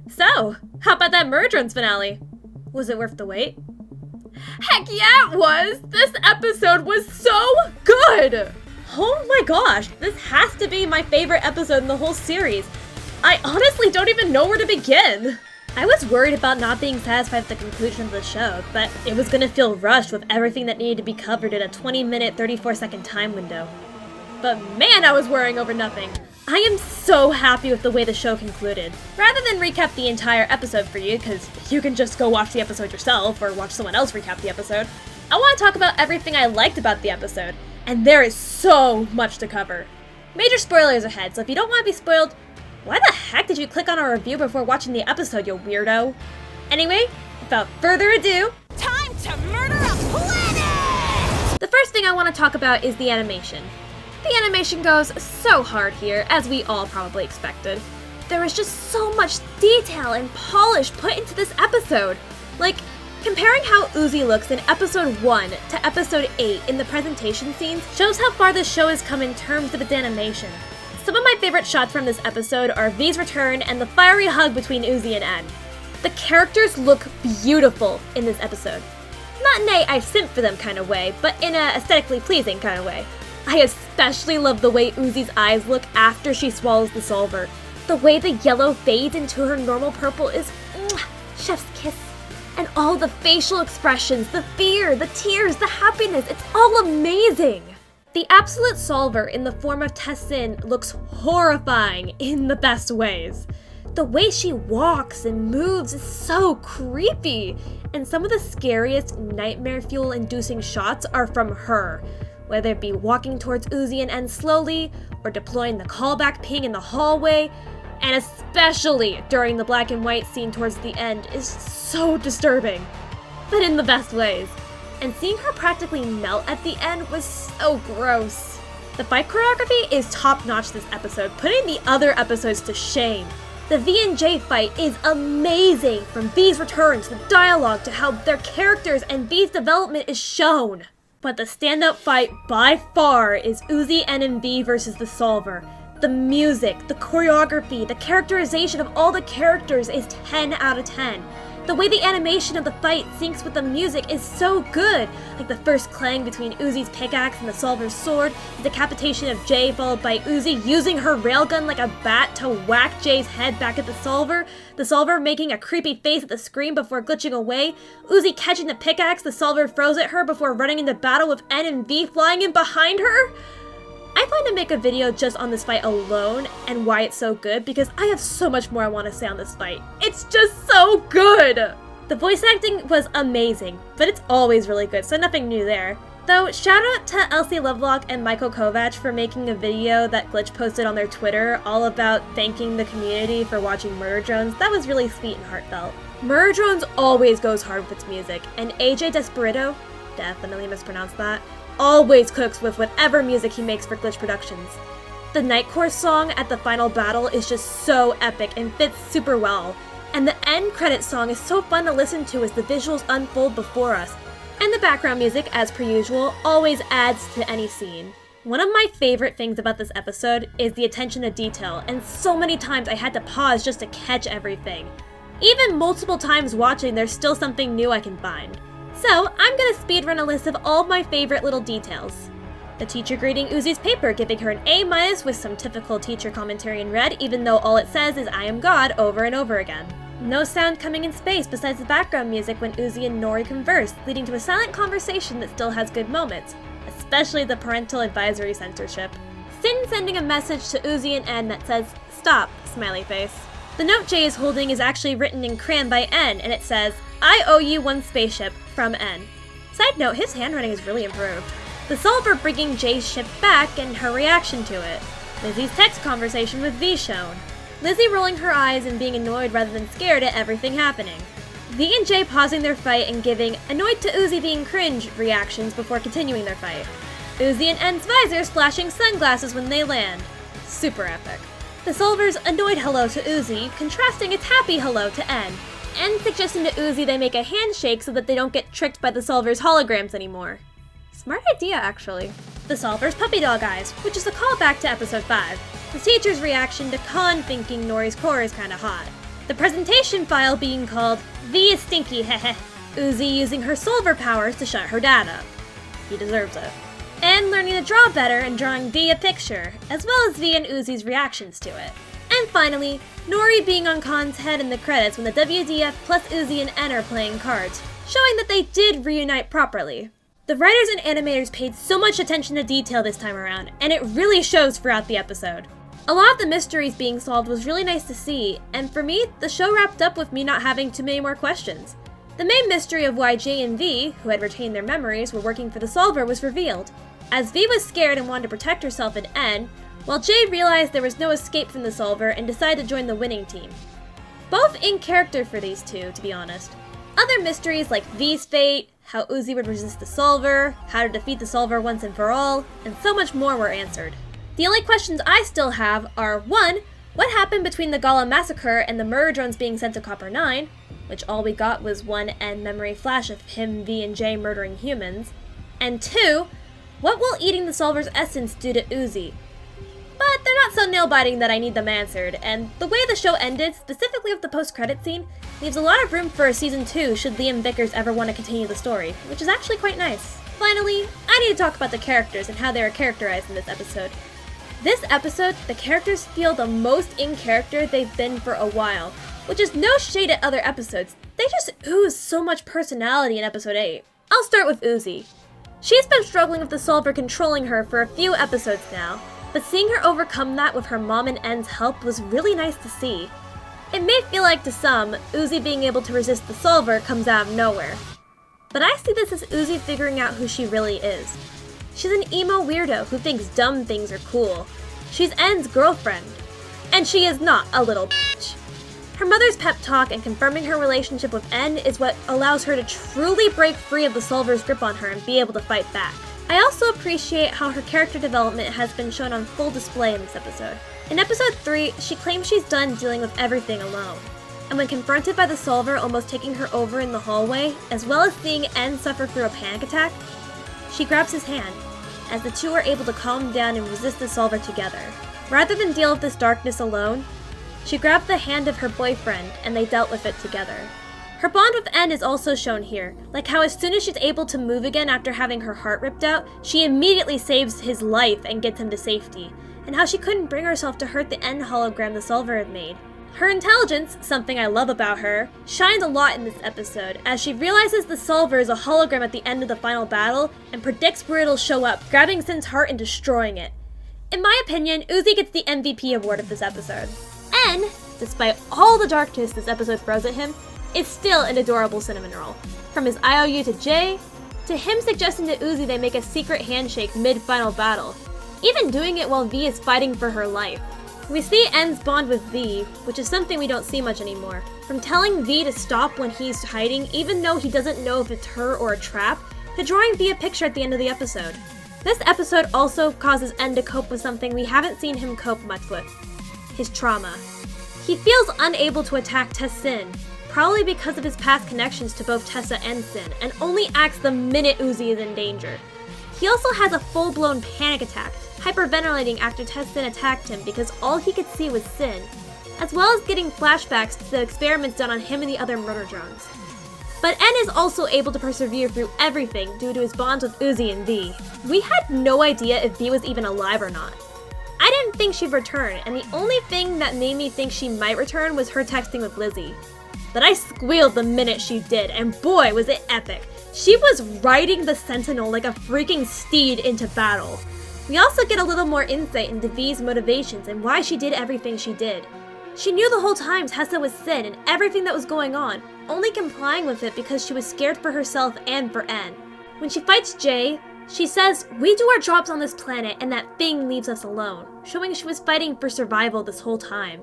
So, how about that Merge Runs finale? Was it worth the wait? Heck yeah, it was! This episode was so good! Oh my gosh, this has to be my favorite episode in the whole series. I honestly don't even know where to begin. I was worried about not being satisfied with the conclusion of the show, but it was gonna feel rushed with everything that needed to be covered in a 20-minute, 34-second time window. But man, I was worrying over nothing. I am so happy with the way the show concluded. Rather than recap the entire episode for you, because you can just go watch the episode yourself or watch someone else recap the episode, I want to talk about everything I liked about the episode, and there is so much to cover. Major spoilers ahead, so if you don't want to be spoiled, why the heck did you click on our review before watching the episode, you weirdo? Anyway, without further ado, time to murder a planet! The first thing I want to talk about is the animation. The animation goes so hard here, as we all probably expected. There is just so much detail and polish put into this episode. Like, comparing how Uzi looks in episode 1 to episode 8 in the presentation scenes shows how far this show has come in terms of its animation. Some of my favorite shots from this episode are V's return and the fiery hug between Uzi and N. The characters look beautiful in this episode. Not in a I simp for them kind of way, but in a aesthetically pleasing kind of way. I especially love the way Uzi's eyes look after she swallows the solver. The way the yellow fades into her normal purple is chef's kiss. And all the facial expressions, the fear, the tears, the happiness, it's all amazing! The absolute solver in the form of Tessin looks horrifying in the best ways. The way she walks and moves is so creepy, and some of the scariest nightmare fuel-inducing shots are from her. Whether it be walking towards Uzi and N slowly, or deploying the callback ping in the hallway, and especially during the black and white scene towards the end is so disturbing, but in the best ways. And seeing her practically melt at the end was so gross. The fight choreography is top-notch this episode, putting the other episodes to shame. The V and J fight is amazing, from V's return to the dialogue to how their characters and V's development is shown. But the standout fight by far is Uzi N and V versus the Solver. The music, the choreography, the characterization of all the characters is 10 out of 10. The way the animation of the fight syncs with the music is so good, like the first clang between Uzi's pickaxe and the Solver's sword, the decapitation of Jay followed by Uzi using her railgun like a bat to whack Jay's head back at the Solver making a creepy face at the screen before glitching away, Uzi catching the pickaxe, the Solver throws at her before running into battle with N and V flying in behind her. I plan to make a video just on this fight alone and why it's so good because I have so much more I want to say on this fight. It's just so good! The voice acting was amazing, but it's always really good, so nothing new there. Though, shout out to Elsie Lovelock and Michael Kovac for making a video that Glitch posted on their Twitter all about thanking the community for watching Murder Drones. That was really sweet and heartfelt. Murder Drones always goes hard with its music, and AJ Desperado, definitely mispronounced that, always cooks with whatever music he makes for Glitch Productions. The Night Course song at the final battle is just so epic and fits super well. And the end credits song is so fun to listen to as the visuals unfold before us. And the background music, as per usual, always adds to any scene. One of my favorite things about this episode is the attention to detail, and so many times I had to pause just to catch everything. Even multiple times watching, there's still something new I can find. So, I'm gonna speedrun a list of all my favorite little details. The teacher grading Uzi's paper, giving her an A- with some typical teacher commentary in red, even though all it says is I am God over and over again. No sound coming in space besides the background music when Uzi and Nori converse, leading to a silent conversation that still has good moments, especially the parental advisory censorship. Sin sending a message to Uzi and N that says, "Stop," smiley face. The note Jay is holding is actually written in crayon by N, and it says, "I owe you one spaceship, from N." Side note, his handwriting is really improved. The Solver bringing Jay's ship back and her reaction to it. Lizzie's text conversation with V shown. Lizzie rolling her eyes and being annoyed rather than scared at everything happening. V and Jay pausing their fight and giving "annoyed to Uzi being cringe" reactions before continuing their fight. Uzi and N's visors flashing sunglasses when they land. Super epic. The Solver's annoyed hello to Uzi, contrasting its happy hello to N. N suggesting to Uzi they make a handshake so that they don't get tricked by the Solver's holograms anymore. Smart idea, actually. The Solver's puppy dog eyes, which is a callback to episode 5. The teacher's reaction to Khan thinking Nori's core is kinda hot. The presentation file being called V is Stinky Hehe. Uzi using her solver powers to shut her dad up. He deserves it. And learning to draw better and drawing V a picture, as well as V and Uzi's reactions to it. And finally, Nori being on Khan's head in the credits when the WDF plus Uzi and N are playing cards, showing that they did reunite properly. The writers and animators paid so much attention to detail this time around, and it really shows throughout the episode. A lot of the mysteries being solved was really nice to see, and for me, the show wrapped up with me not having too many more questions. The main mystery of why J and V, who had retained their memories, were working for the solver was revealed, as V was scared and wanted to protect herself and N, while J realized there was no escape from the solver and decided to join the winning team. Both in character for these two, to be honest. Other mysteries like V's fate, how Uzi would resist the solver, how to defeat the solver once and for all, and so much more were answered. The only questions I still have are 1. What happened between the Gala massacre and the murder drones being sent to Copper 9, which all we got was one end memory flash of him, V, and J murdering humans, and 2. What will eating the solver's essence do to Uzi? But they're not so nail-biting that I need them answered, and the way the show ended, specifically with the post-credit scene, leaves a lot of room for a season 2 should Liam Vickers ever want to continue the story, which is actually quite nice. Finally, I need to talk about the characters and how they were characterized in this episode. This episode, the characters feel the most in character they've been for a while, which is no shade at other episodes. They just ooze so much personality in episode 8. I'll start with Uzi. She's been struggling with the solver controlling her for a few episodes now, but seeing her overcome that with her mom and N's help was really nice to see. It may feel like to some, Uzi being able to resist the solver comes out of nowhere. But I see this as Uzi figuring out who she really is. She's an emo weirdo who thinks dumb things are cool. She's N's girlfriend. And she is not a little bitch. Her mother's pep talk and confirming her relationship with N is what allows her to truly break free of the solver's grip on her and be able to fight back. I also appreciate how her character development has been shown on full display in this episode. In episode 3, she claims she's done dealing with everything alone. And when confronted by the solver almost taking her over in the hallway, as well as seeing N suffer through a panic attack, she grabs his hand, as the two are able to calm down and resist the solver together. Rather than deal with this darkness alone, she grabbed the hand of her boyfriend and they dealt with it together. Her bond with N is also shown here, like how as soon as she's able to move again after having her heart ripped out, she immediately saves his life and gets him to safety, and how she couldn't bring herself to hurt the N hologram the solver had made. Her intelligence, something I love about her, shines a lot in this episode, as she realizes the solver is a hologram at the end of the final battle and predicts where it'll show up, grabbing Sin's heart and destroying it. In my opinion, Uzi gets the MVP award of this episode. N, despite all the darkness this episode throws at him, is still an adorable cinnamon roll. From his IOU to Jay, to him suggesting to Uzi they make a secret handshake mid-final battle, even doing it while V is fighting for her life. We see N's bond with V, which is something we don't see much anymore. From telling V to stop when he's hiding, even though he doesn't know if it's her or a trap, to drawing V a picture at the end of the episode. This episode also causes N to cope with something we haven't seen him cope much with: his trauma. He feels unable to attack Sin, probably because of his past connections to both Tessa and Sin, and only acts the minute Uzi is in danger. He also has a full-blown panic attack, hyperventilating after Sin attacked him because all he could see was Sin, as well as getting flashbacks to the experiments done on him and the other murder drones. But N is also able to persevere through everything due to his bonds with Uzi and V. We had no idea if V was even alive or not. I didn't think she'd return, and the only thing that made me think she might return was her texting with Lizzie. But I squealed the minute she did, and boy was it epic. She was riding the Sentinel like a freaking steed into battle. We also get a little more insight into V's motivations and why she did everything she did. She knew the whole time Tessa was Sin and everything that was going on, only complying with it because she was scared for herself and for N. When she fights Jay, she says, "We do our jobs on this planet and that thing leaves us alone," showing she was fighting for survival this whole time.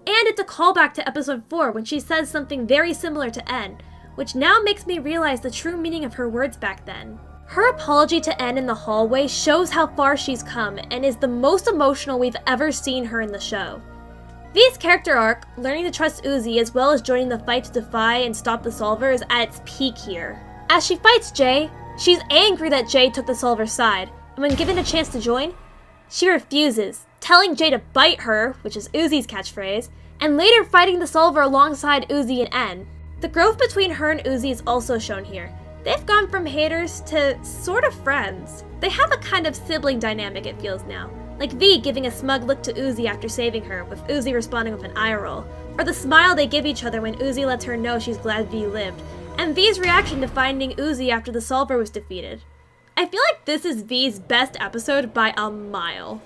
And it's a callback to episode 4 when she says something very similar to N, which now makes me realize the true meaning of her words back then. Her apology to N in the hallway shows how far she's come and is the most emotional we've ever seen her in the show. V's character arc, learning to trust Uzi as well as joining the fight to defy and stop the solver, is at its peak here. As she fights Jay, she's angry that Jay took the solver's side, and when given a chance to join, she refuses, telling Jay to bite her, which is Uzi's catchphrase, and later fighting the Solver alongside Uzi and En. The growth between her and Uzi is also shown here. They've gone from haters to sort of friends. They have a kind of sibling dynamic, it feels now. Like V giving a smug look to Uzi after saving her, with Uzi responding with an eye roll. Or the smile they give each other when Uzi lets her know she's glad V lived. And V's reaction to finding Uzi after the Solver was defeated. I feel like this is V's best episode by a mile.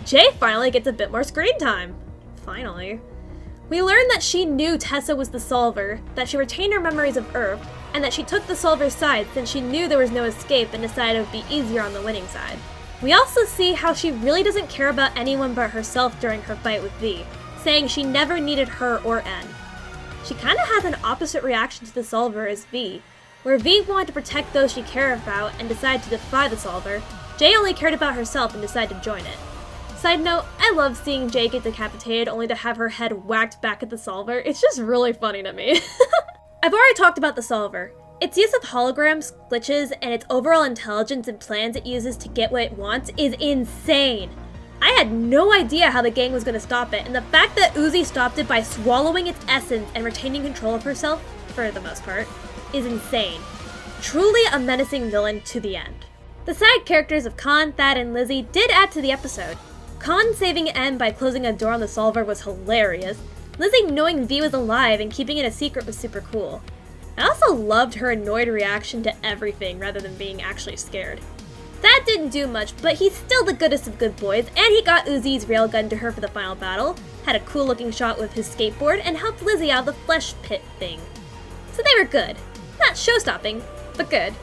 Jay finally gets a bit more screen time. Finally. We learn that she knew Tessa was the Solver, that she retained her memories of Earth, and that she took the Solver's side since she knew there was no escape and decided it would be easier on the winning side. We also see how she really doesn't care about anyone but herself during her fight with V, saying she never needed her or En. She kinda has an opposite reaction to the Solver as V, where V wanted to protect those she cared about and decided to defy the Solver. Jay only cared about herself and decided to join it. Side note, I love seeing Jay get decapitated only to have her head whacked back at the Solver. It's just really funny to me. I've already talked about the Solver. Its use of holograms, glitches, and its overall intelligence and plans it uses to get what it wants is insane. I had no idea how the gang was going to stop it, and the fact that Uzi stopped it by swallowing its essence and retaining control of herself, for the most part, is insane. Truly a menacing villain to the end. The side characters of Khan, Thad, and Lizzie did add to the episode. Khan saving En by closing a door on the Solver was hilarious. Lizzie knowing V was alive and keeping it a secret was super cool. I also loved her annoyed reaction to everything rather than being actually scared. Thad didn't do much, but he's still the goodest of good boys, and he got Uzi's railgun to her for the final battle, had a cool looking shot with his skateboard, and helped Lizzie out of the flesh pit thing. So they were good. Not show-stopping, but good.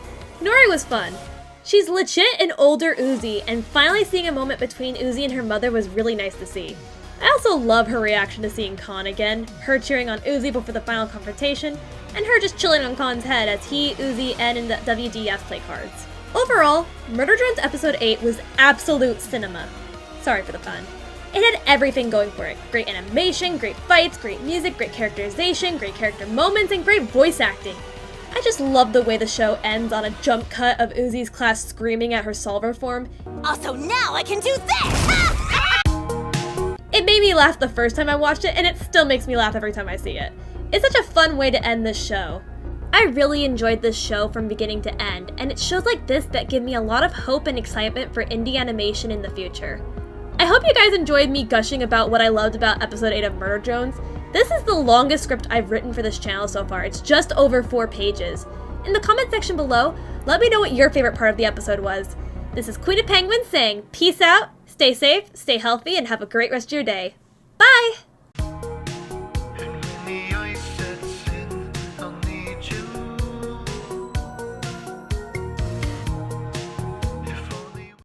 Nori was fun. She's legit an older Uzi, and finally seeing a moment between Uzi and her mother was really nice to see. I also love her reaction to seeing Khan again, her cheering on Uzi before the final confrontation, and her just chilling on Khan's head as he, Uzi, En, and the WDF play cards. Overall, Murder Drones Episode 8 was absolute cinema. Sorry for the pun. It had everything going for it. Great animation, great fights, great music, great characterization, great character moments, and great voice acting. I just love the way the show ends on a jump cut of Uzi's class screaming at her Solver form. Also, now I can do this! It made me laugh the first time I watched it, and it still makes me laugh every time I see it. It's such a fun way to end this show. I really enjoyed this show from beginning to end, and it's shows like this that give me a lot of hope and excitement for indie animation in the future. I hope you guys enjoyed me gushing about what I loved about episode 8 of Murder Drones. This is the longest script I've written for this channel so far. It's just over 4 pages. In the comment section below, let me know what your favorite part of the episode was. This is Queen of Penguins saying peace out, stay safe, stay healthy, and have a great rest of your day. Bye!